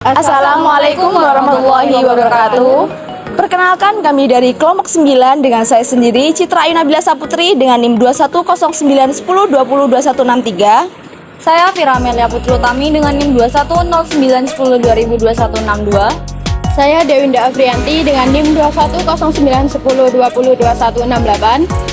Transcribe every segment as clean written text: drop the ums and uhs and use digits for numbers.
Assalamualaikum warahmatullahi wabarakatuh. Perkenalkan, kami dari kelompok 9 dengan saya sendiri Citra Ayu Nabila Saputri dengan NIM 210910202163. Saya Fira Amelia Putri Utami dengan NIM 210910202162. Saya Dewinda Afrianti dengan NIM 210910202168.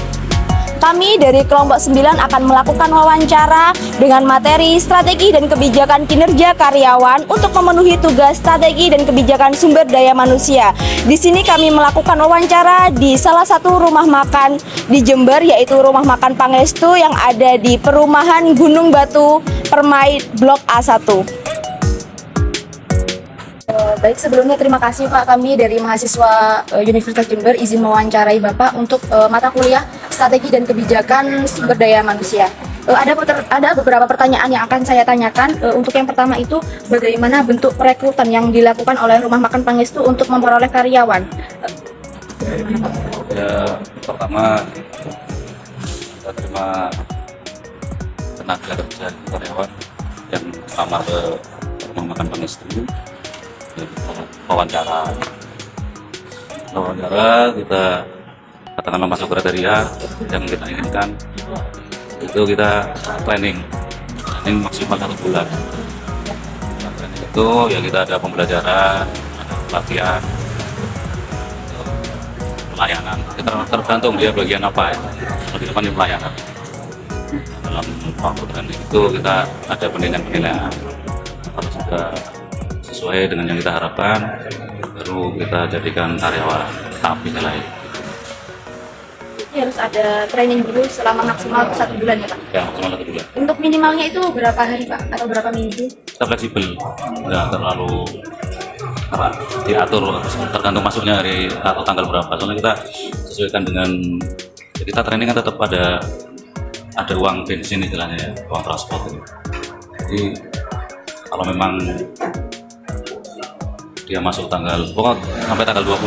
Kami dari kelompok 9 akan melakukan wawancara dengan materi strategi dan kebijakan kinerja karyawan untuk memenuhi tugas strategi dan kebijakan sumber daya manusia. Di sini kami melakukan wawancara di salah satu rumah makan di Jember, yaitu Rumah Makan Pangestu yang ada di Perumahan Gunung Batu, Permai, Blok A1. Baik, sebelumnya terima kasih Pak, kami dari mahasiswa Universitas Jember izin mewawancarai Bapak untuk mata kuliah strategi dan kebijakan sumber daya manusia. Ada beberapa pertanyaan yang akan saya tanyakan. Untuk yang pertama itu, bagaimana bentuk perekrutan yang dilakukan oleh Rumah Makan Pangestu untuk memperoleh karyawan? Ya, pertama kita terima tenaga kerja karyawan yang melamar ke Rumah Makan Pangestu. Wawancara kita katakanlah masuk kriteria yang kita inginkan, itu kita training maksimal 1 bulan. Training itu ya kita ada pembelajaran, ada pelatihan, pelayanan. Kita tergantung dia bagian apa ya, lebih depan di pelayanan. Dalam waktu training itu kita ada penilaian kalau sudah sesuai dengan yang kita harapkan, baru kita jadikan karyawan tahap lain. Harus ada training dulu selama maksimal 1 bulan ya Pak? Ya, maksimal 1 bulan. Untuk minimalnya itu berapa hari Pak? Atau berapa minggu? Kita fleksibel, nggak terlalu diatur, tergantung masuknya hari atau tanggal berapa. Soalnya kita sesuaikan dengan, ya kita training kan tetap ada uang bensin istilahnya ya, uang transport itu. Jadi kalau memang dia masuk pokoknya sampai tanggal 20,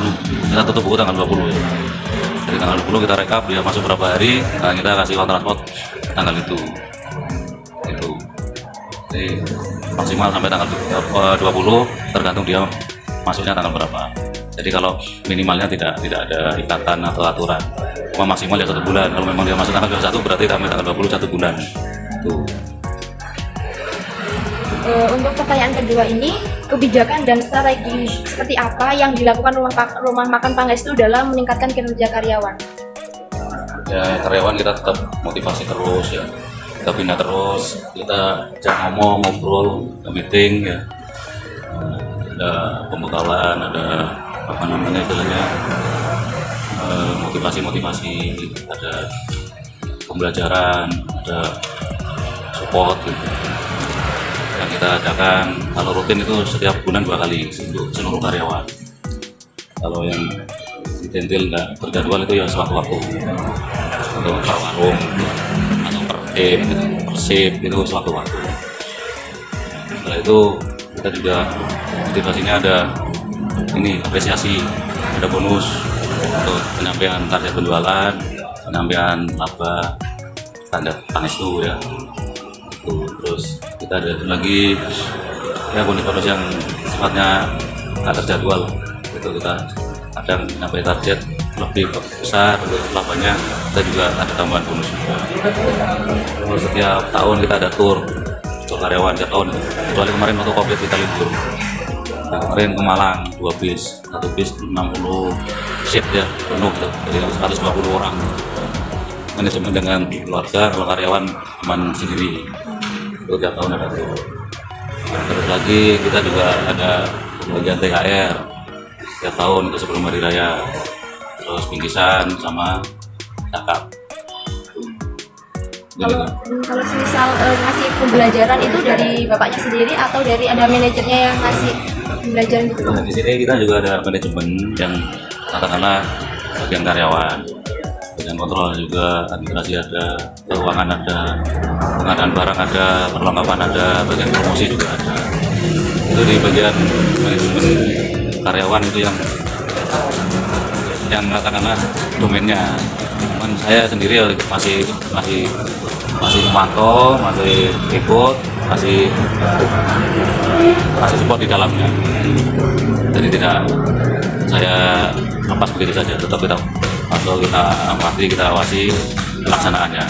kita tutup buku tanggal 20 ya. Dari tanggal 20 kita rekap dia masuk berapa hari, nah kita kasih uang transport tanggal itu. Jadi maksimal sampai tanggal 20, tergantung dia masuknya tanggal berapa. Jadi kalau minimalnya tidak ada ikatan atau aturan, cuma maksimal ya 1 bulan. Kalau memang dia masuk tanggal 21 berarti sampai tanggal 20 1 bulan itu. Untuk pertanyaan kedua ini, kebijakan dan strategi seperti apa yang dilakukan Rumah Makan Pangestu dalam meningkatkan kinerja karyawan? Ya, karyawan kita tetap motivasi terus ya, kita bina terus, kita ajak ngobrol, meeting ya, ada pembekalan, ada apa namanya istilahnya, motivasi, ada pembelajaran, ada support gitu. Yang kita adakan kalau rutin itu setiap bulan 2 kali untuk seluruh karyawan. Kalau yang ditentil nggak terjadwal itu ya sewaktu-waktu, untuk per warung atau per tim, per shift itu sewaktu-waktu. Setelah itu kita juga motivasinya ada apresiasi, ada bonus untuk penyampaian target penjualan, penyampaian laba standar Pangestu ya. Terus kita ada lagi ya bonus yang sifatnya nggak terjadwal, itu kita kadang sampai target lebih besar untuk labanya, kita juga ada tambahan bonus juga. Terus setiap tahun kita ada tour karyawan setiap tahun, kecuali kemarin waktu COVID kita libur. Nah, kemarin ke Malang 2 bis, 1 bis 60 shift ya penuh gitu, jadi 120 orang. Manajemen dengan keluarga, kalau karyawan teman sendiri. Itu tiap tahun ada tuh. Terus lagi kita juga ada pembagian THR tiap tahun itu sebelum hari raya. Terus bingkisan sama zakat. Kalau misal ngasih pembelajaran itu dari bapaknya sendiri atau dari ada manajernya yang ngasih pembelajaran gitu? Nah, di sini kita juga ada manajemen yang katakanlah bagian karyawan, bagian kontrol juga, administrasi ada, keuangan ada, pengadaan barang ada, perlengkapan ada, bagian promosi juga ada. Itu di bagian manajemen karyawan itu yang katakanlah domainnya. Cuman saya sendiri masih memantau, masih ikut, kasih support di dalamnya. Jadi tidak saya lepas begitu saja, tetap kita amati, kita awasi pelaksanaannya.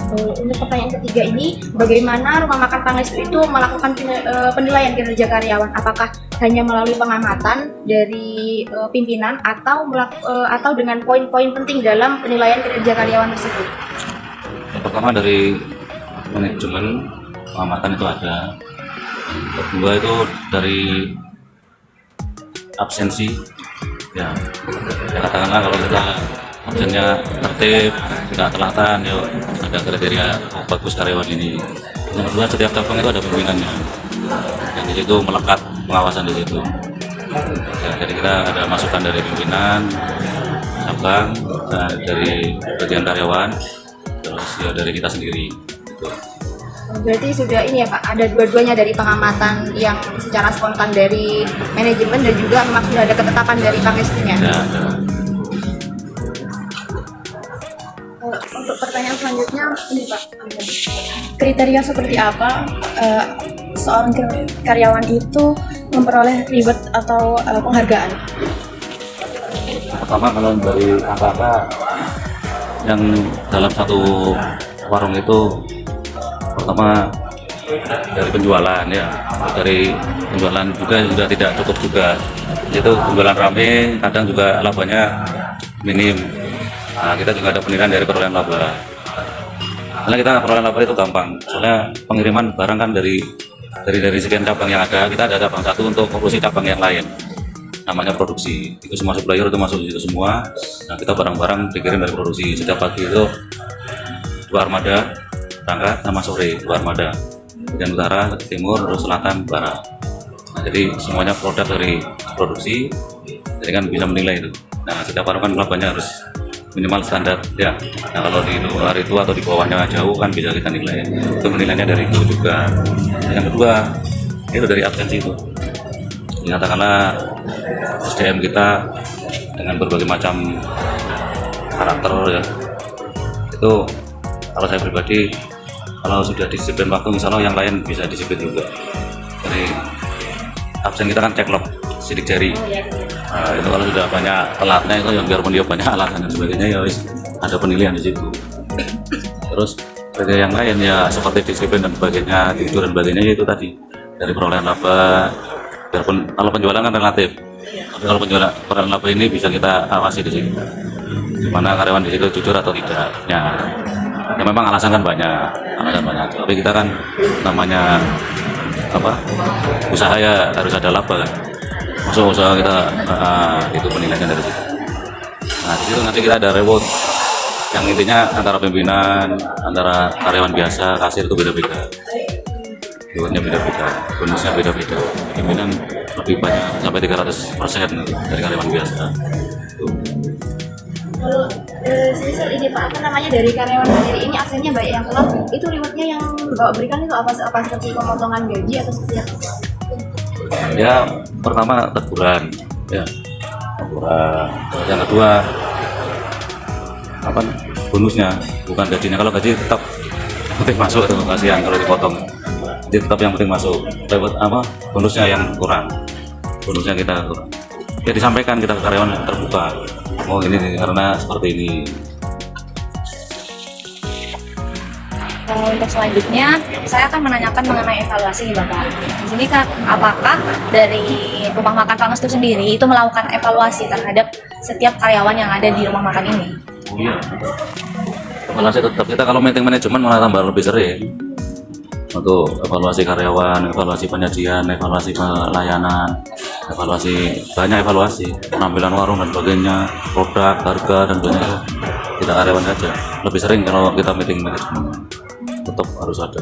Untuk pertanyaan ketiga ini, bagaimana Rumah Makan Pangestu itu melakukan penilaian kinerja karyawan? Apakah hanya melalui pengamatan dari pimpinan atau dengan poin-poin penting dalam penilaian kinerja karyawan tersebut? Yang pertama dari manajemen pengamatan itu ada. Yang kedua itu dari absensi. Ya katakanlah kalau kita absennya tertib, tidak telatan, ya ada kriteria bagus karyawan ini. Yang kedua, setiap cabang itu ada pimpinannya, dan di situ melekat pengawasan di situ. Ya, jadi kita ada masukan dari pimpinan cabang, dari bagian karyawan, terus ya dari kita sendiri. Gitu. Berarti sudah ini ya Pak, ada dua-duanya, dari pengamatan yang secara spontan dari manajemen dan juga memang sudah ada ketetapan dari Pangestunya. Ya, ada. Untuk pertanyaan selanjutnya ini Pak, Kriteria seperti apa seorang karyawan itu memperoleh reward atau penghargaan? Pertama, kalau dari angka-angka yang dalam satu warung itu, pertama dari penjualan, ya dari penjualan juga sudah tidak cukup juga. Itu penjualan rame, kadang juga labanya minim. Nah, kita juga ada penilaian dari perolehan laba. Karena kita perolehan laba itu gampang, soalnya pengiriman barang kan dari sekian cabang yang ada, kita ada cabang satu untuk ngurusi cabang yang lain. Namanya produksi, itu semua supplier itu masuk di situ semua. Nah, kita barang-barang dikirim dari produksi. Setiap pagi itu 2 armada berangkat, sama sore 2 armada, bagian utara, timur, terus selatan, barat. Nah, jadi semuanya produk dari produksi, jadi kan bisa menilai itu. Nah, setiap warung kan labanya harus minimal standar, ya. Nah, kalau di luar itu atau di bawahnya jauh kan bisa kita nilai. Itu menilainya dari itu juga. Yang kedua itu dari absensi itu. Katakanlah SDM kita dengan berbagai macam karakter, ya. Itu kalau saya pribadi, kalau sudah disiplin waktu, insya Allah yang lain bisa disiplin juga. Jadi absen kita kan ceklok sidik jari. Nah, itu kalau sudah banyak telatnya itu, yang biarpun dia banyak alasan dan sebagainya, ya wis ada penilaian di situ. Terus kriteria yang lain ya seperti disiplin dan sebagainya, tidur dan sebagainya, ya itu tadi dari perolehan laba. Biarpun kalau penjualan kan relatif, tapi kalau perolehan laba ini bisa kita awasi di situ, gimana karyawan di situ jujur atau tidak. Ya memang alasan kan banyak, tapi kita kan namanya usaha, ya harus ada laba kan. Masuk usaha kita itu penilaian dari situ. Nah, di situ nanti kita ada reward yang intinya antara pimpinan, antara karyawan biasa, kasir itu beda-beda. Rewardnya beda-beda, bonusnya beda-beda. Pimpinan lebih banyak sampai 300% dari karyawan biasa. Kalau semisal ini Pak, apa namanya, dari karyawan sendiri ini absennya banyak yang telat, itu rewardnya yang Bapak berikan itu apa seperti pemotongan gaji atau seperti apa? Ya pertama teguran, ya teguran. Yang kedua bonusnya, bukan gajinya. Kalau gaji tetap penting masuk, itu kasihan kalau dipotong. Jadi tetap yang penting masuk. Bonusnya yang kurang, bonusnya kita kurang. Ya disampaikan kita ke karyawan terbuka. Oh ini karena seperti ini. Untuk selanjutnya, saya akan menanyakan mengenai evaluasi nih Bapak. Di sini kan, apakah dari Rumah Makan Pangestu sendiri itu melakukan evaluasi terhadap setiap karyawan yang ada di rumah makan ini? Oh iya, evaluasi tetap. Kita kalau meeting manajemen malah tambah lebih sering untuk evaluasi karyawan, evaluasi penyajian, evaluasi pelayanan, banyak evaluasi penampilan warung dan sebagainya, produk, harga dan sebagainya. Tidak karyawan saja, lebih sering kalau kita meeting manajemen. Tetap harus ada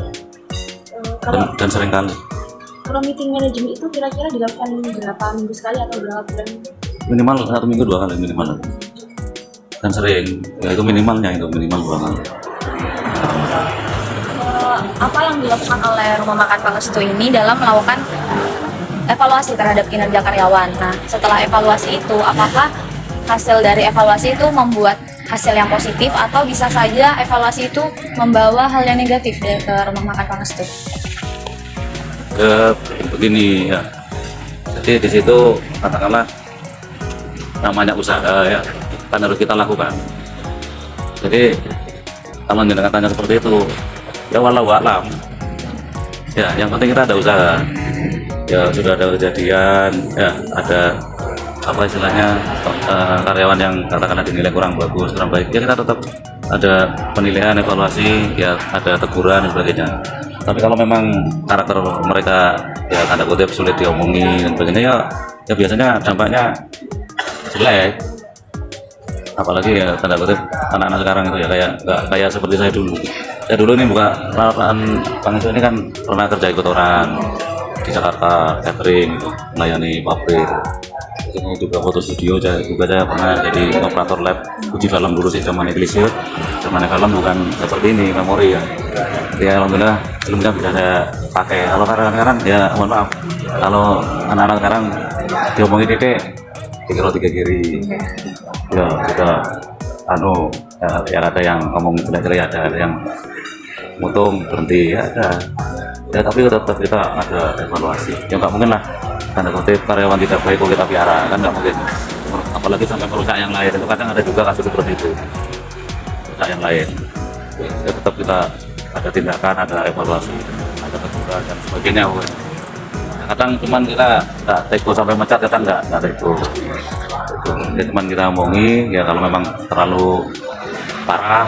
dan sering kali. Kalau meeting manajemen itu kira-kira dilakukan berapa minggu sekali atau berapa bulan? Minimal 1 minggu 2 kali minimal, dan sering ya itu minimal 2 kali. Apa yang dilakukan oleh Rumah Makan Pangestu ini dalam melakukan evaluasi terhadap kinerja karyawan? Nah, setelah evaluasi itu, apakah hasil dari evaluasi itu membuat hasil yang positif atau bisa saja evaluasi itu membawa hal yang negatif ke rumah makan Pangestu? Begini ya, jadi di situ katakanlah namanya usaha ya, kan harus kita lakukan. Jadi kalau jenengan tanya seperti itu, ya walau alam ya, yang penting kita ada usaha ya. Sudah ada kejadian ya, ada apa istilahnya karyawan yang katakanlah dinilai kurang bagus, kurang baik, ya kita tetap ada penilaian, evaluasi ya, ada teguran dan sebagainya. Tapi kalau memang karakter mereka ya tanda kutip sulit diomongi dan sebagainya, ya biasanya dampaknya jelek. Apalagi ya tanda kutip anak-anak sekarang itu ya kayak nggak kayak seperti saya dulu. Saya dulu ini buka perusahaan Pangestu ini kan pernah kerja ikut orang di Jakarta, catering gitu, melayani pabrik. Ini juga foto studio, saya pernah jadi operator lab uji film dulu sih, zaman Iglesia. Zaman film bukan seperti ini, memori ya. Ya alhamdulillah filmnya bisa saya pakai. Kalau sekarang ya mohon maaf, kalau anak-anak sekarang diomongin titik dikira tiga kiri ya, kita ya ada yang ngomong jelek-jelek, ada yang mutung berhenti ya, ada ya, tapi tetap kita ada evaluasi ya. Nggak mungkin lah tanda kutip karyawan tidak baik kok kita piara, kan nggak mungkin. Apalagi sampai perusahaan yang lain, itu kadang ada juga kasus seperti itu, perusahaan yang lain ya, tetap kita ada tindakan, ada evaluasi, ada teguran dan sebagainya. Kadang cuman kita nggak teko sampai mecat, kadang nggak teko. Ya cuman kita omongi ya, kalau memang terlalu parah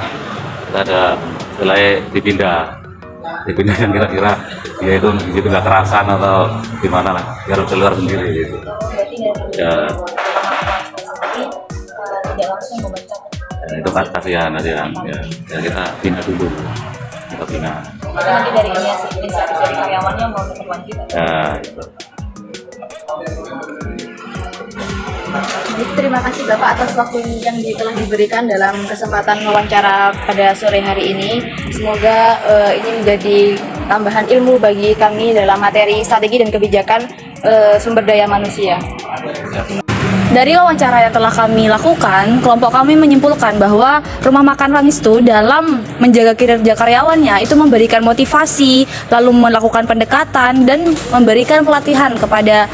kita ada mulai dipindah yang kira-kira dia itu di situ nggak kerasan atau gimana lah, biar keluar sendiri gitu. Ya. Tidak langsung memecat. Ya, itu kan kasihan ya, kita pindah dulu, kita pindah. Nanti dari inisiatif dari karyawannya mau tetap lanjut. Ya, gitu. Terima kasih Bapak atas waktu yang telah diberikan dalam kesempatan wawancara pada sore hari ini. Semoga ini menjadi tambahan ilmu bagi kami dalam materi strategi dan kebijakan sumber daya manusia. Dari wawancara yang telah kami lakukan, kelompok kami menyimpulkan bahwa Rumah Makan Pangestu dalam menjaga kinerja karyawannya itu memberikan motivasi, lalu melakukan pendekatan dan memberikan pelatihan kepada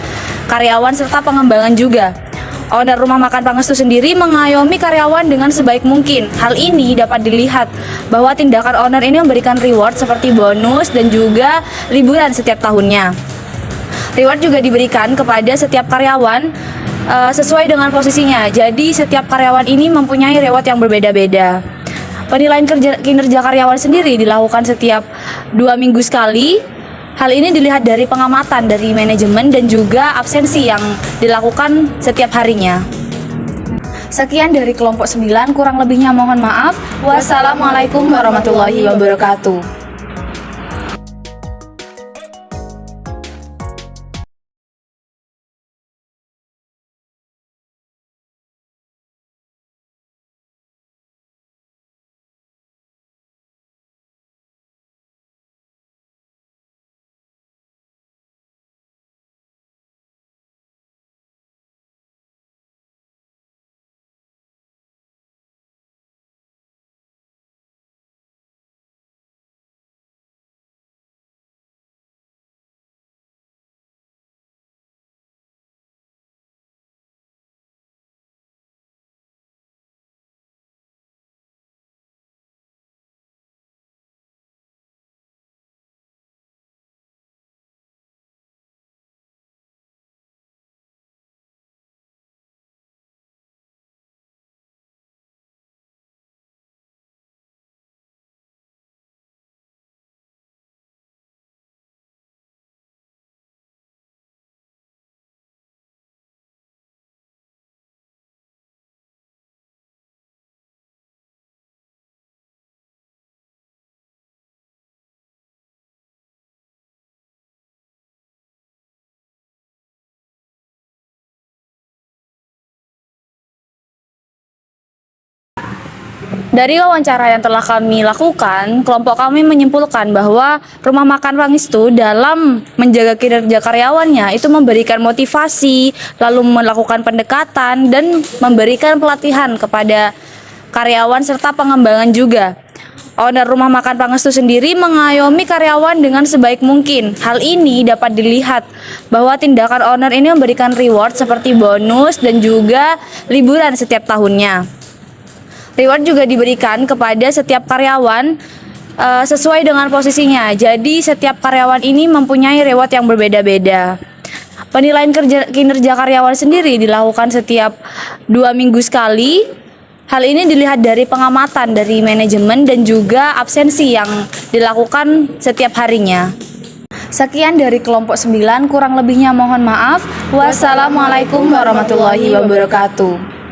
karyawan serta pengembangan juga. Owner Rumah Makan Pangestu sendiri mengayomi karyawan dengan sebaik mungkin. Hal ini dapat dilihat bahwa tindakan owner ini memberikan reward seperti bonus dan juga liburan setiap tahunnya. Reward juga diberikan kepada setiap karyawan sesuai dengan posisinya. Jadi setiap karyawan ini mempunyai reward yang berbeda-beda. Penilaian kinerja karyawan sendiri dilakukan setiap 2 minggu sekali. Hal ini dilihat dari pengamatan dari manajemen dan juga absensi yang dilakukan setiap harinya. Sekian dari kelompok 9, kurang lebihnya mohon maaf. Wassalamualaikum warahmatullahi wabarakatuh. Dari wawancara yang telah kami lakukan, kelompok kami menyimpulkan bahwa Rumah Makan Pangestu dalam menjaga kinerja karyawannya itu memberikan motivasi, lalu melakukan pendekatan dan memberikan pelatihan kepada karyawan serta pengembangan juga. Owner rumah makan Pangestu sendiri mengayomi karyawan dengan sebaik mungkin. Hal ini dapat dilihat bahwa tindakan owner ini memberikan reward seperti bonus dan juga liburan setiap tahunnya. Reward juga diberikan kepada setiap karyawan sesuai dengan posisinya. Jadi setiap karyawan ini mempunyai reward yang berbeda-beda. Penilaian kinerja karyawan sendiri dilakukan setiap 2 minggu sekali. Hal ini dilihat dari pengamatan dari manajemen dan juga absensi yang dilakukan setiap harinya. Sekian dari kelompok 9, kurang lebihnya mohon maaf. Wassalamualaikum warahmatullahi wabarakatuh.